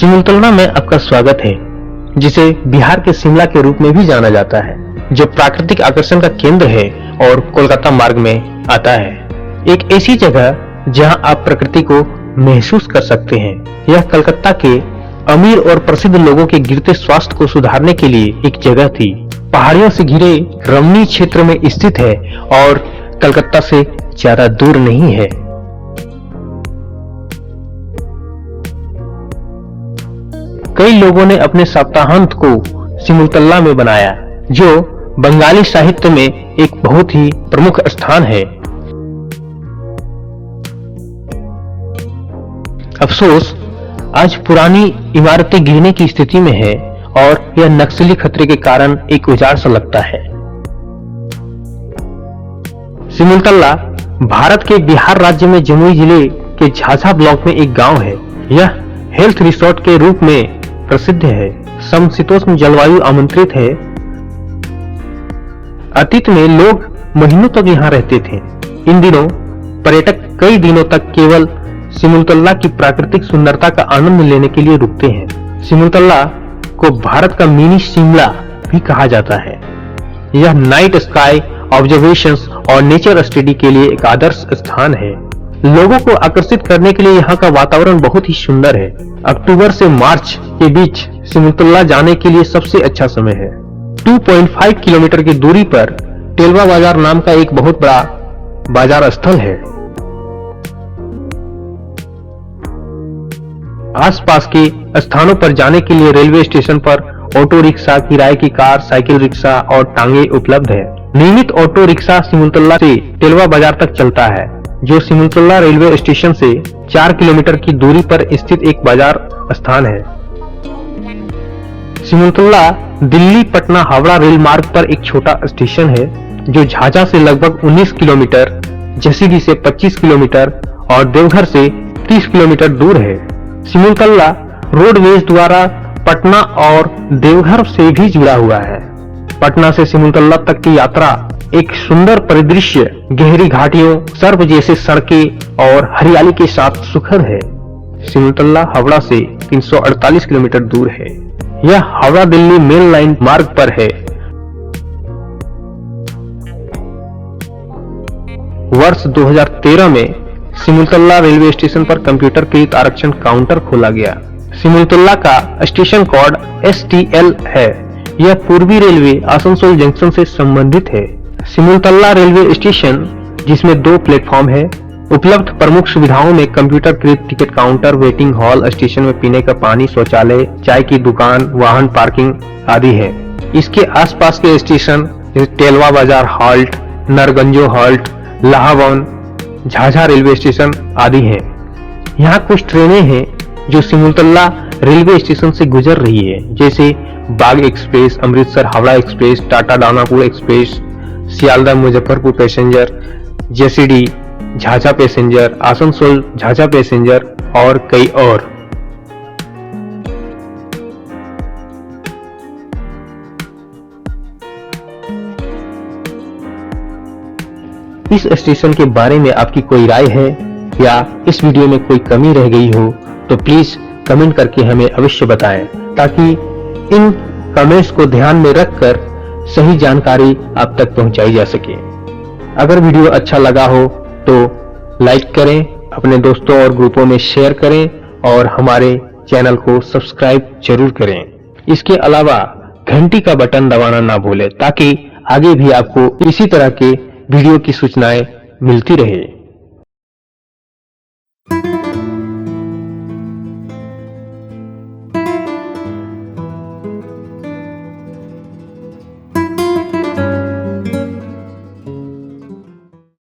सिमुलतला में आपका स्वागत है, जिसे बिहार के शिमला के रूप में भी जाना जाता है, जो प्राकृतिक आकर्षण का केंद्र है और कोलकाता मार्ग में आता है। एक ऐसी जगह जहां आप प्रकृति को महसूस कर सकते हैं। यह कलकत्ता के अमीर और प्रसिद्ध लोगों के गिरते स्वास्थ्य को सुधारने के लिए एक जगह थी। पहाड़ियों से घिरे रमणीय क्षेत्र में स्थित है और कलकत्ता से ज्यादा दूर नहीं है। कई लोगों ने अपने सप्ताहांत को सिमुलतला में बनाया, जो बंगाली साहित्य में एक बहुत ही प्रमुख स्थान है। अफसोस, आज पुरानी इमारतें गिरने की स्थिति में है और यह नक्सली खतरे के कारण एक उजाड़ सा लगता है। सिमुलतला भारत के बिहार राज्य में जमुई जिले के झाझा ब्लॉक में एक गांव है। यह हेल्थ रिसोर्ट के रूप में प्रसिद्ध है। समशीतोष्ण जलवायु आमंत्रित है। अतीत में लोग महीनों तक यहाँ रहते थे। इन दिनों पर्यटक कई दिनों तक केवल सिमुलतला की प्राकृतिक सुंदरता का आनंद लेने के लिए रुकते हैं। सिमुलतला को भारत का मिनी शिमला भी कहा जाता है। यह नाइट स्काई ऑब्जर्वेशंस और नेचर स्टडी के लिए एक आदर्श स्थान है। लोगों को आकर्षित करने के लिए यहाँ का वातावरण बहुत ही सुंदर है। अक्टूबर से मार्च के बीच सिमुलतला जाने के लिए सबसे अच्छा समय है। 2.5 किलोमीटर की दूरी पर टेलवा बाजार नाम का एक बहुत बड़ा बाजार स्थल है। आसपास के स्थानों पर जाने के लिए रेलवे स्टेशन पर ऑटो रिक्शा, किराए की कार, साइकिल रिक्शा और टांगे उपलब्ध है। नियमित ऑटो रिक्शा सिमुलतला से टेलवा बाजार तक चलता है, जो सिमुलतला रेलवे स्टेशन से 4 किलोमीटर की दूरी पर स्थित एक बाजार स्थान है। सिमुलतला दिल्ली पटना हावड़ा रेल मार्ग पर एक छोटा स्टेशन है, जो झाझा से लगभग 19 किलोमीटर, जसीडीह से 25 किलोमीटर और देवघर से 30 किलोमीटर दूर है। सिमुलतला रोडवेज द्वारा पटना और देवघर से भी जुड़ा हुआ है। पटना से सिमुलतला तक की यात्रा एक सुंदर परिदृश्य, गहरी घाटियों, सर्प जैसे सड़कें और हरियाली के साथ सुखद है। सिमुलतला हावड़ा से 348 किलोमीटर दूर है। यह हावड़ा दिल्ली मेल लाइन मार्ग पर है। वर्ष 2013 में सिमुलतला रेलवे स्टेशन पर कंप्यूटरकृत आरक्षण काउंटर खोला गया। सिमुलतला का स्टेशन कोड STL है। यह पूर्वी रेलवे आसनसोल जंक्शन से संबंधित है। सिमुलतला रेलवे स्टेशन, जिसमें 2 प्लेटफॉर्म है, उपलब्ध प्रमुख सुविधाओं में कंप्यूटरकृत ticket counter, waiting hall, station में पीने का पानी, शौचालय, चाय की दुकान, वाहन पार्किंग आदि है। इसके आसपास के स्टेशन जैसे Telwa Bazar halt, Narganjo halt, Lahawan, Jhajha railway station आदि हैं। यहाँ कुछ ट्रेनें हैं जो सिमुलतला रेलवे स्टेशन से गुजर रही है, जैसे Bagh express, Amritsar Howrah express, Tata Danapur express, Sealdah Muzaffarpur passenger, Jasidih Jhajha passenger, Asansol Jhajha passenger और कई और। इस स्टेशन के बारे में आपकी कोई राय है या इस वीडियो में कोई कमी रह गई हो तो प्लीज कमेंट करके हमें अवश्य बताएं, ताकि इन कमेंट्स को ध्यान में रखकर सही जानकारी आप तक पहुंचाई जा सके। अगर वीडियो अच्छा लगा हो तो लाइक करें, अपने दोस्तों और ग्रुपों में शेयर करें और हमारे चैनल को सब्सक्राइब जरूर करें। इसके अलावा घंटी का बटन दबाना ना भूलें, ताकि आगे भी आपको इसी तरह के वीडियो की सूचनाएं मिलती रहे।